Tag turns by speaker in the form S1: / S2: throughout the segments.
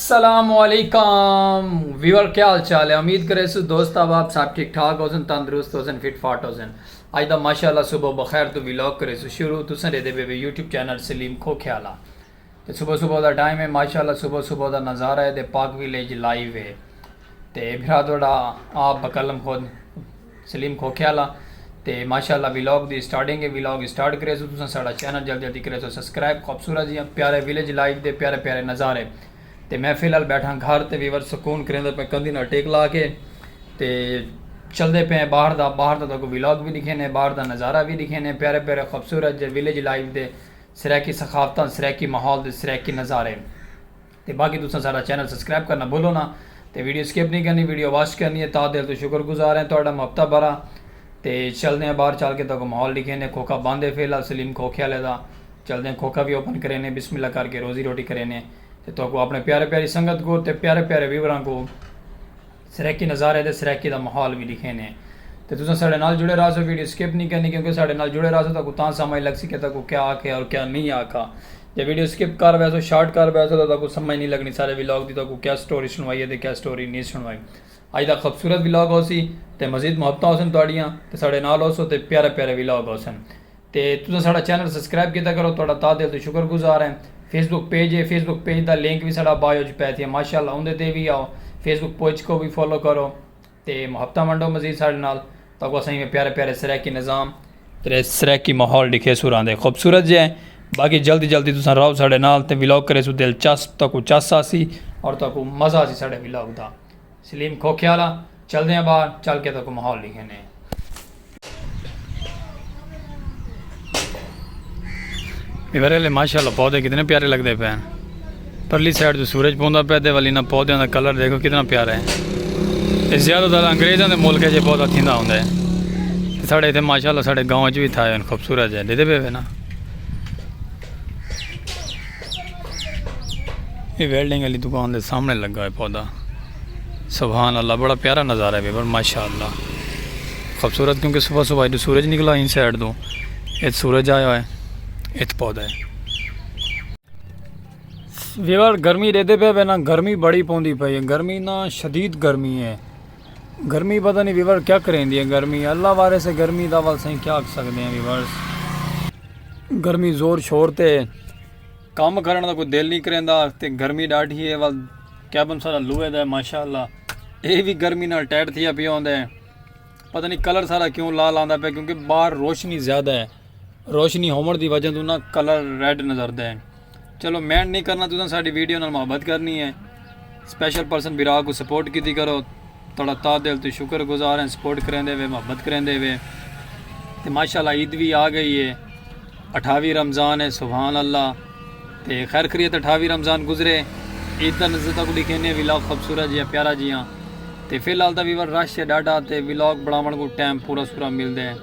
S1: अस्सलामुअलैकुम व्यूअर, क्या हाल चाल है। उम्मीद करे सो दोस्त आप सब ठीक ठाक हो, तंदुरुस्त हो, फिट फाट हो। अज दा माशाअल्लाह सुबह बखैर तो व्लॉग करे सो शुरू तुसें दे दे यूट्यूब चैनल सलीम खोख्याला। तो सुबह सुबह का टाइम है माशाअल्लाह, सुबह सुबह का नज़ारा है। तो पाक विलेज लाइव है। तो फिर थोड़ा आप बकलम खुद सलीम खोख्याला। तो माशाअल्लाह व्लॉग की स्टार्टिंग है। व्लॉग स्टार्ट करे सो तुसें साडा चैनल जल्दी जल्दी करे सो सब्सक्राइब। खूबसूरत जी प्यारे विलेज लाइव के प्यारे प्यारे नज़ारे। तो मैं फिलहाल बैठा घर तो वीवर सुकून करें पे कंधी ना टेक ला के तो चलते पे बाहर का तो व्लॉग भी दिखे ने, बाहर का नज़ारा भी दिखे ने, प्यारे प्यारे खूबसूरत जो विलेज लाइफ के सराकी सखावत सराकी माहौल सराकी नज़ारे। तो बाकी तुम सारा चैनल सब्सक्राइब करना भूलो ना। तो वीडियो स्किप नहीं करनी, वीडियो वॉच करनी है। ता दिल तो शुक्रगुजार है थोड़ा हफ्ता भरा। तो चलते हैं बाहर चल के तो माहौल दिखे ने। खोखा बंद है फिलहाल सलीम खोख्याले का। चलते हैं खोखा भी ओपन करे ने, बिस्मिल्लाह करके रोज़ी रोटी करे ने। तो अपने प्यारे प्यारी संगत को ते प्यारे प्यारे व्यूवरां को सराकी नज़ारे ते सराकी का माहौल भी दिखे ने। तो तुम साढ़े नाल जुड़े रहो, वीडियो स्किप नहीं करनी, क्योंकि साढ़े नाल जुड़े रहो तो समझ लग सके तो क्या आखे और क्या नहीं आखा। जब वीडियो स्किप कर वैसो शॉर्ट कर वैसो तो समझ नहीं लगनी सारे व्लॉग की तो क्या स्टोरी सुनवाई है तो क्या स्टोरी नहीं सुनवाई। अज का खूबसूरत व्लॉग हो सी तो मजीद मुहब्बत हो थोड़ियाँ तो साढ़े नाल हो सो तो प्यारे प्यारे व्लॉग हो सन। तो तुम साढ़ा चैनल सब्सक्राइब किया करो, थोड़ा ता दिल तो शुक्रगुजार है। फेसबुक पेज है, फेसबुक पेज का लिंक भी साढ़ा बायो च पै थी माशाअल्लाह, उनते भी आओ। फेसबुक पेज को भी फॉलो करो तो मुहब्बत मंडो मजीद साढ़े नाल तो असें में प्यारे प्यारे सराकी निज़ाम तेरे सराकी माहौल दिखे सुरां दे खूबसूरत जे। बाकी जल्दी जल्दी तुम रहो साढ़े नाल ते व्लॉग करे सो दिलचस्प तो चस आसी और तो मज़ा आसी साढ़े व्लॉग का। सलीम खोख्याला चलते हैं बाहर चल के तो माहौल लिखे ने। इवरे माशाअल्लाह पौधे कितने प्यारे लगते पे हैं। परली साइड जो सूरज पौधा पैदे वाली ना पौधों का कलर देखो कितना प्यारा है। ज़्यादातर अंग्रेज़ों के मुल्क जो पौधा थींदा होंदा है। साढ़े इतने माशाअल्लाह साढ़े गाँव भी था खूबसूरत है देते पे ना। ये वेल्डिंग वाली दुकान के सामने लगा है पौधा। सुभान अल्लाह बड़ा प्यारा नज़ारा है पर माशाअल्लाह खूबसूरत, क्योंकि सुबह सुबह जो सूरज निकला इन साइड तो ये सूरज आया है इत पौधा है। वीवर गर्मी देते पे ना, गर्मी बड़ी पौंदी पई है। गर्मी ना शदीद गर्मी है। गर्मी पता नहीं वीवर क्या करेंदी है गर्मी, अल्लाह वारे से गर्मी का वाल सही क्या आख सकते हैं वीवर। गर्मी जोर शोर ते काम करने का कोई दिल नहीं करेंदा ते गर्मी डाढ़ी है वाल कैबन सारा लुए दा माशाअल्लाह। ये भी गर्मी नाल टैट थिया पिया होंदा है, पता नहीं कलर सारा क्यों लाल आंदा पे, क्योंकि बाहर रोशनी ज़्यादा है। रोशनी होने की वजह तो ना कलर रेड नज़रदा है। चलो मैं नहीं करना, तुम साड़ी वीडियो नाल मोहब्बत करनी है। स्पेशल पर्सन विरा को सपोर्ट की करो, थोड़ा ता दिल तो शुक्रगुजार हैं सपोर्ट करेंदे हुए मोहब्बत करेंदे हुए। तो माशाअल्लाह ईद भी आ गई है, 28 रमज़ान है। सुभान अल्लाह। तो खैर करिए 28 रमज़ान गुजरे, ईद का नज़र तक लिखे ने व्लॉग खूबसूरत जी प्यारा जी। हाँ तो फिलहाल तो वीवर रश है डाटा तो व्लॉग बनाने को टाइम पूरा सूरा मिलते हैं।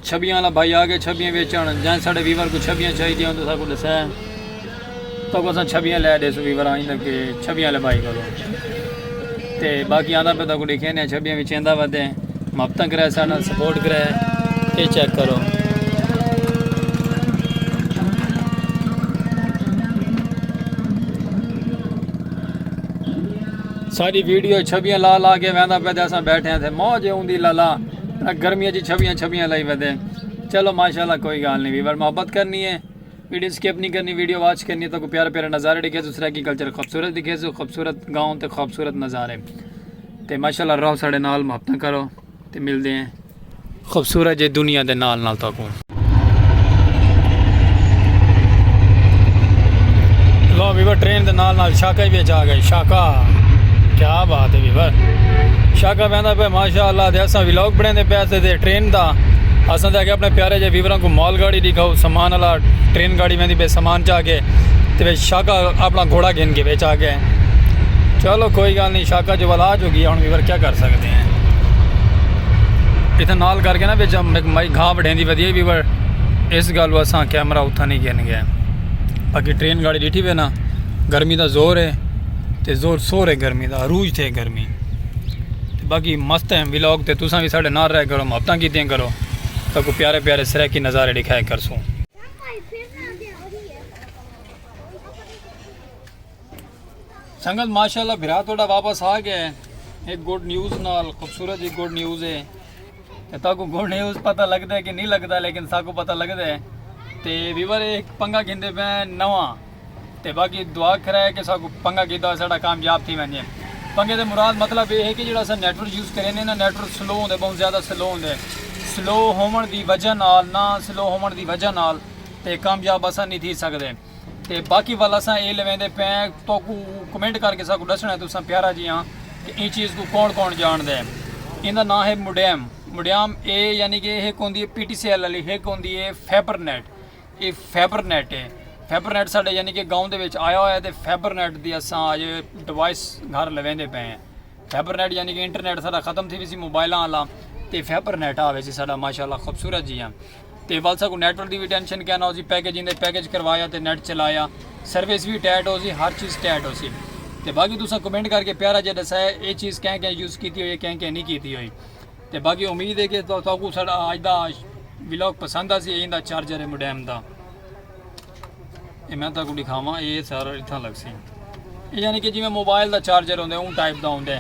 S1: छबियाँ वाला भाई आ गए छबियाँ बेचन, जैसे साढ़े वीवर को छबियाँ चाहिए हो तो सबको दसा तो अस छबियाँ लै दे सो वीवर आई कि छबियाँ वाले भाई को। तो बाकी आधा पे तो लिखे ने छबियाँ भी चेंदा वधे मुहब्बत कराए साढ़ा सपोर्ट कराए। ये चेक करो सारी वीडियो छबियाँ ला ला के वहदा पे अस बैठे थे मौज आँदी लाला गर्मियों की छबियाँ लाई वधे। चलो माशाअल्लाह कोई गल नहीं वीवर मोहब्बत करनी है, वीडियो स्किप नहीं करनी, वीडियो वॉच करनी है तो प्यारे प्यारे नज़ारे दिखे दूसरा की कल्चर खूबसूरत दिखे सो खूबसूरत गाँव तो खूबसूरत नज़ारे। तो माशाअल्लाह रहो साढ़े नाल मोहब्बत करो तो मिलते हैं खूबसूरत जे दुनिया के नाल नाल तक। लो वीवर ट्रेन के नाल नाल शाका भी आ गई। शाका क्या बात है वीवर, शाका बहता पे माशाअल्लाह। तो अस व्लॉग बनाते पे थे ट्रेन का, असें आगे अपने प्यारे जे व्यूवरां को मॉल गाड़ी दिखाओ सामान वाला ट्रेन गाड़ी में पे सामान चा के तो शाका अपना घोड़ा गिन के बेच आ गए। चलो कोई गल नहीं, शाका जो वाल आ चुकी है हम व्यूवर क्या कर सकते हैं। इतना नाल करके ना बेच मई घाह बढ़ेंदी वधिया व्यूवर, इस गल अस कैमरा उत्था नहीं गिन गए। बाकी ट्रेन गाड़ी डिठी पे ना गर्मी का जोर है तो जोर शोर है गर्मी का, अरूज थे गर्मी। बाकी मस्त है व्लॉग तो तुसा भी साढ़े नाल रह करो मोहब्बत कीतियां करो तो प्यारे प्यारे सराकी नज़ारे दिखाए कर सो। संगत माशाल्लाह भरा थोड़ा वापस आ गया है एक गुड न्यूज़ नाल खूबसूरत जी गुड न्यूज़ है ते ताको गुड न्यूज़ पता लगता है कि नहीं लगता लेकिन साको पता लगता है ते वीवर एक पंगा गिंदे पे नवा ते बाकी दुआ कराए कि साको पंगा गिदा साड़ा कामयाब थी वने पंगे दे मुराद मतलब ये है कि जिहड़ा अस नैटवर्क यूज़ करें ना नैटवर्क स्लो होंदे बहुत ज़्यादा स्लो होंदे स्लो होवन दी वजह नाल ना स्लो होवन दी वजह नाल ते कामयाब अस नहीं थी सकदे ते बाकी वाला असां ये लवेंदे पे तो कमेंट करके साको दसना तुसा प्यारा जी हाँ कि ई चीज़ को कौन कौन जानदा है इनका नाम है मुडैम मुडैम ए यानी कि एक होंदी है PTCL वाली एक होंदी है फैबरनेट ये फैबरनेट है फैबरनेट साढ़े यानी कि गाँव के आया हुआ है तो फैबरनेट की असां अज डिवाइस घर लवेंदे पे हैं फैबरनेट यानी कि इंटरनेट सारा खत्म थी सी मोबाइलों वाला तो फैबरनेट आवे सी साड़ा माशाल्लाह खूबसूरत जी हाँ तो वाल साकू नैटवर्क की भी टेंशन क्या ना उसी पैकेज इंदे पैकेज करवाया तो नेट चलाया सर्विस भी टैट हो सी हर चीज़ टैट हो सी तो बाकी तुसा कमेंट करके प्यारा जो दसाया ये चीज़ क्या क्या यूज़ की हुई क्या क्या नहीं की हुई तो बाकी उम्मीद है कि तुहानू साड़ा अज का व्लॉग पसंद आ सी इंदा चार्जर है मुडैम का ये मैं तुहानू दिखावा ये सारा इतना लग सी यानी कि जिवें मोबाइल का चार्जर होंगे उन टाइप का होंगे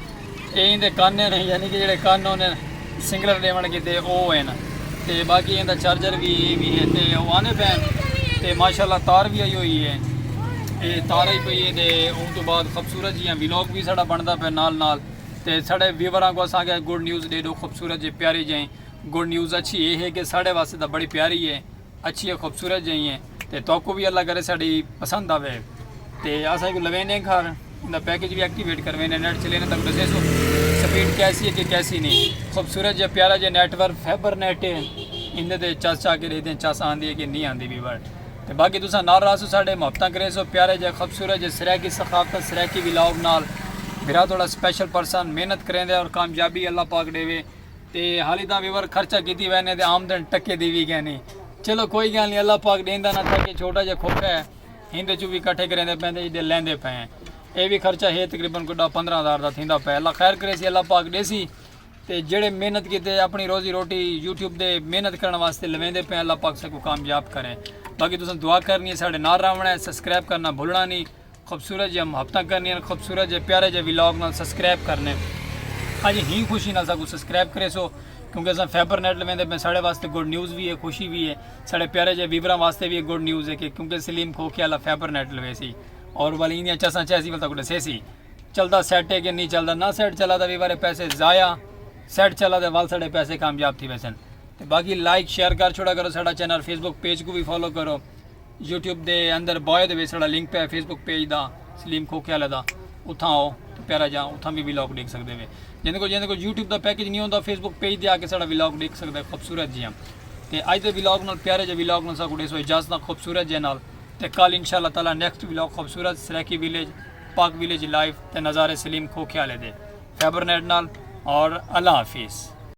S1: ये इंदे कन्न ने यानी कि जेडे कन्न उन्हें सिंगलर लेवन किते वो हैं तो बाकी इनका चार्जर भी है तो आने पैन तो माशाल्लाह तार भी आई हुई है ये तार ही पई है तो उन तो बाद खूबसूरत जी व्लॉग भी साड़ा बनता पे नाल तो साढ़े व्यूवरां को असा गुड न्यूज़ दे दो खूबसूरत जी प्यारी जी गुड न्यूज़ अच्छी ये है कि साढ़े वास्ते तो बड़ी प्यारी है अच्छी है खूबसूरत जी है तो तोको भी अल्लाह करे साड़ी पसंद आवे तो अस लवेने घर इनका पैकेज भी एक्टिवेट करवे नेट चले तक दसे सो स्पीड कैसी है कि कैसी नहीं खूबसूरत जो प्यारा जो नेटवर्क फैबरनेट है इन्हें चस चा के रहते चस आँदी है कि नहीं आँदी भी वर्ड तो बाकी तुसा नाल रहा साढ़े मुहब्बत करे सो प्यारे जो खूबसूरत जो सराकी सखाफत सराकी व्लॉग नाल मेरा थोड़ा स्पेशल पर्सन मेहनत करेंदे और कामयाबी अल्लाह पाक देवे तो हाली तो व्यूवर खर्चा की वैने तो आमदन टके दी भी गए नहीं चलो कोई गल नहीं अल्लाह पाक देंदा ना था कि छोटा जहा खोखा है हिंदे चू भी कट्ठे करेंदे पैंदे इधर लेंदे पे हैं ये भी खर्चा है तकरीबन कोई 15,000 का थींदा पे अल्लाह खैर करे सी अल्लाह पाक देसी तो जेड़े मेहनत किते अपनी रोजी रोटी यूट्यूब दे मेहनत करने वास्ते लवेंदे पे अल्लाह पाक सबको कामयाब करें बाकी तुसें दुआ करनी है साढ़े नाल रहना है सब्सक्राइब करना भूलना नहीं खूबसूरत जी मुहब्बत करनी खूबसूरत जे प्यारे जे व्लॉग नाल सब्सक्राइब करने अज ही खुशी नाल सबको सब्सक्राइब करे सो क्योंकि अस फैबरनेट लवेंदे पे साढ़े वास्ते गुड न्यूज़ भी है खुशी भी है साढ़े प्यारे जे व्यूवरां वास्ते भी गुड न्यूज़ है कि क्योंकि सलीम खोखे वाला फैबरनेट लवे सी और वाली इन चसा चैसी वाल तक दसे सी चलता सैट है कि नहीं चलता ना सैट चला तो भी वाले पैसे ज़ाया सैट चला तो वाल साढ़े पैसे कामयाब थी वैसे तो बाकी लाइक शेयर कर छोड़ा करो साढ़ा चैनल फेसबुक पेज को भी फॉलो करो यूट्यूब के अंदर बॉय दे साढ़ा लिंक पे फेसबुक पेज का सलीम खोखे वाले का उत्थां आओ तो प्यारा जा उत्थां भी व्लॉग देख सकते हैं जिन्हें को यूट्यूब का पैकेज नहीं होता फेसबुक पेज पर आके साढ़ा व्लॉग देख सकते हैं खूबसूरत जी तो अज के व्लॉग नाल प्यारे जे व्लॉग नाल साकू देसो इजाजत खूबसूरत जे नाल तो कल इंशाअल्लाह ताला नेक्स्ट व्लॉग खूबसूरत सराकी विलेज पाक विलेज लाइफ ते नज़ारे सलीम खोखे वाले दे फैबरनेट नाल और अल्लाह हाफिज़।